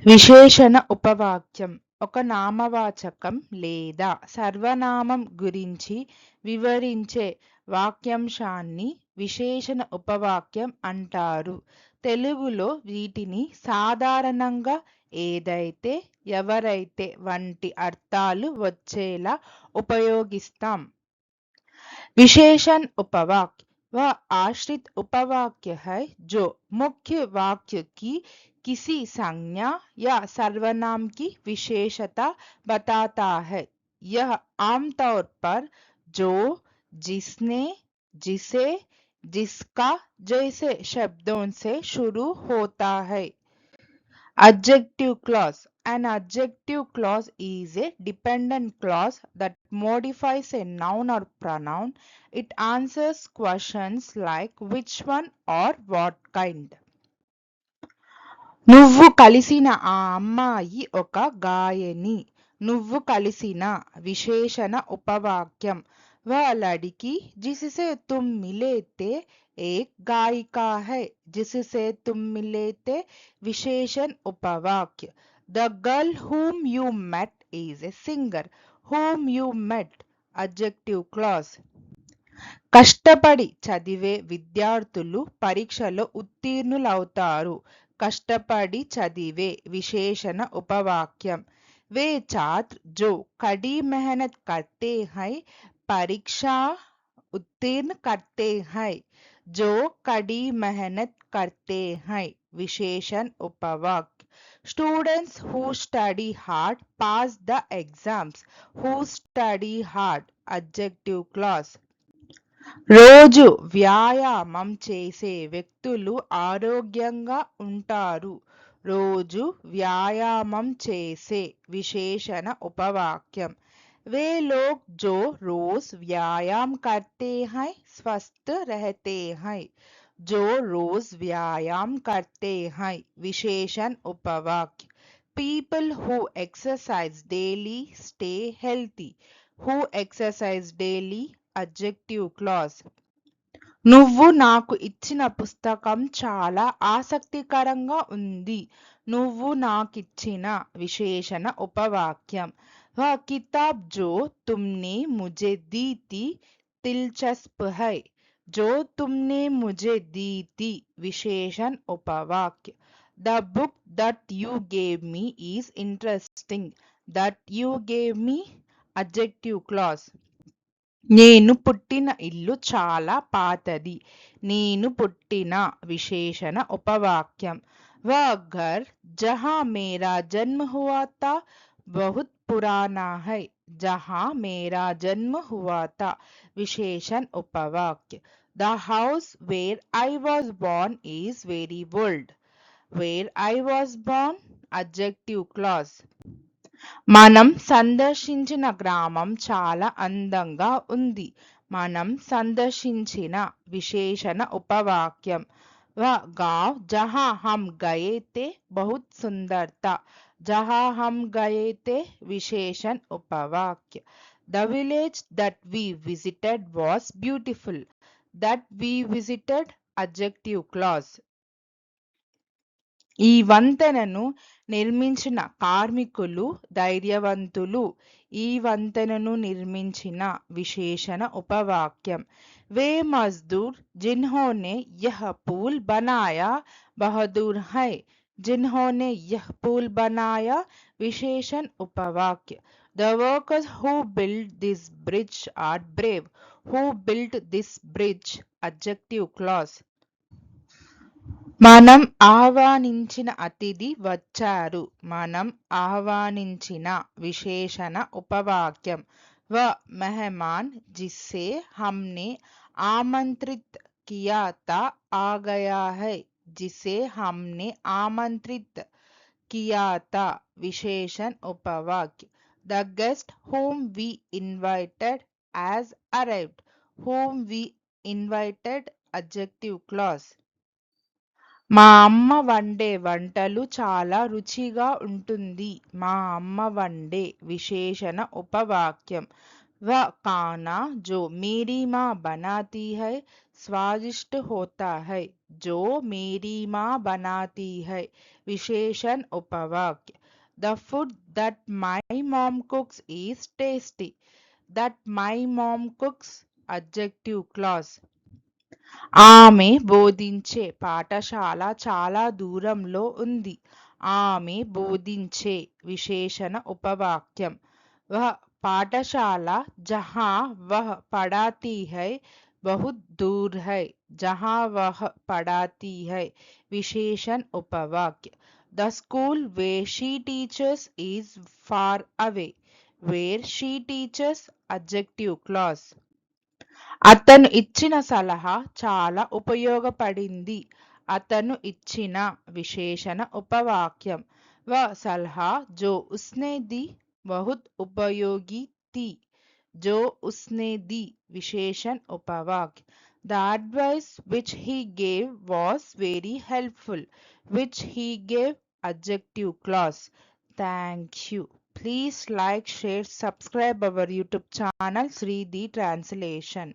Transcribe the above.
విశేషణ ఉపవాక్యం ఒక నామవాచకం లేదా సర్వనామం గురించి వివరించే వాక్యాంశాన్ని విశేషణ ఉపవాక్యం అంటారు. తెలుగులో వీటిని సాధారణంగా ఏదైతే, ఎవరైతే వంటి అర్థాలు వచ్చేలా ఉపయోగిస్తాం. विशेषण उपवाक्य वह आश्रित उपवाक्य है जो मुख्य वाक्य की किसी संज्ञा या सर्वनाम की विशेषता बताता है। यह आमतौर पर जो, जिसने, जिसे, जिसका जैसे शब्दों से शुरू होता है। Adjective clause. An adjective clause is a dependent clause that modifies a noun or pronoun. It answers questions like which one or what kind. నువ్వు కలిసిన ఆ అమ్మాయి ఒక గాయని. నువ్వు కలిసిన విశేషణ ఉపవాక్యం. वह लड़की जिससे तुम मिले थे एक गायिका है. जिससे तुम मिले थे विशेषण उपवाक्य. The girl whom you met is a singer. Whom you met adjective clause. కష్టపడి చదివే విద్యార్థులు పరీక్షలో ఉత్తీర్ణులవుతారు. కష్టపడి చదివే విశేషణ ఉపవాక్యం. वे छात्र जो कड़ी मेहनत करते हैं परीक्षा उत्तीर्ण करते हैं. जो कड़ी मेहनत करते हैं विशेषण उपवाक्य. Students who study hard pass the exams. Who study hard adjective clause. రోజు వ్యాయామం చేసే వ్యక్తులు ఆరోగ్యంగా ఉంటారు. రోజు వ్యాయామం చేసే విశేషణ ఉపవాక్యం. वे लोग जो रोज व्यायाम करते हैं स्वस्थ रहते हैं. जो रोज व्यायाम करते हैं विशेषण उपवाक्य. People who exercise daily stay healthy. Who exercise daily adjective clause. నువ్వు నాకు ఇచ్చిన పుస్తకం చాలా ఆసక్తికరంగా ఉంది. నువ్వు నాకిచ్చిన విశేషణ ఉపవాక్యం. वह किताब जो तुमने मुझे दी थी दिलचस्प है. जो तुमने मुझे दी थी विशेषण उपवाक्य. The book that you gave me is interesting. That you gave me adjective clause. నేను పుట్టిన ఇల్లు చాలా పాతది. నేను పుట్టిన విశేషణ ఉపవాక్యం. वह घर जहाँ मेरा जन्म हुआ था बहुत पुराना है. जहाँ मेरा जन्म हुआ था विशेषण उपवाक्य. The house where I was born is very old. Where I was born adjective clause. మనం సందర్శించిన గ్రామం చాలా అందంగా ఉంది. మనం సందర్శించిన విశేషణ ఉపవాక్యం. वह गांव जहाँ हम गए थे बहुत सुंदर था. जहाँ हम गए थे विशेषण उपवाक्य. The village that we visited was beautiful. That we visited adjective clause. ఈ వంతెనను నిర్మించిన కార్మికులు ధైర్యవంతులు. ఈ వంతెనను నిర్మించిన విశేషణ ఉపవాక్యం. वे मजदूर जिन्होंने यह पुल बनाया बहादुर है. जिन्होंने यह पुल बनाया विशेषण उपवाक्य. The workers who built this bridge are brave. Who built this bridge adjective clause. మనం ఆహ్వానించిన అతిథి వచ్చారు. మనం ఆహ్వానించిన విశేషణ ఉపవాక్యం. वह मेहमान जिसे हमने आमंत्रित किया था आ गया है. जिसे हमने आमंत्रित किया था विशेषण उपवाक्य. The guest whom we invited has arrived. Whom we invited adjective clause. మా అమ్మ వండే వంటలు చాలా రుచిగా ఉంటుంది. మా అమ్మ వండే విశేషణ ఉపవాక్యం. वह खाना जो मेरी माँ बनाती है स्वादिष्ट होता है. जो मेरी माँ बनाती है विशेषण उपवाक्य The food that my mom cooks is tasty. That my mom cooks adjective clause. ఆమె బోధించే పాఠశాల చాలా దూరంలో ఉంది. ఆమె బోధించే విశేషణ ఉపవాక్యం వహ పాఠశాల జహా వహ పడాతీ హై बहुत दूर है जहाँ वह पढ़ाती है विशेषण उपवाक्य The school where she teaches is far away where she teaches adjective clause అతను ఇచ్చిన సలహా చాలా ఉపయోగపడింది. అతను ఇచ్చిన విశేషణ ఉపవాక్యం వ సలహా జో ఉస్నే ది बहुत उपयोगी थी जो उसने दी विशेषण उपवाक्य The advice which he gave was very helpful which he gave adjective clause. Thank you. Please like, share, subscribe our YouTube channel Sri the Translation.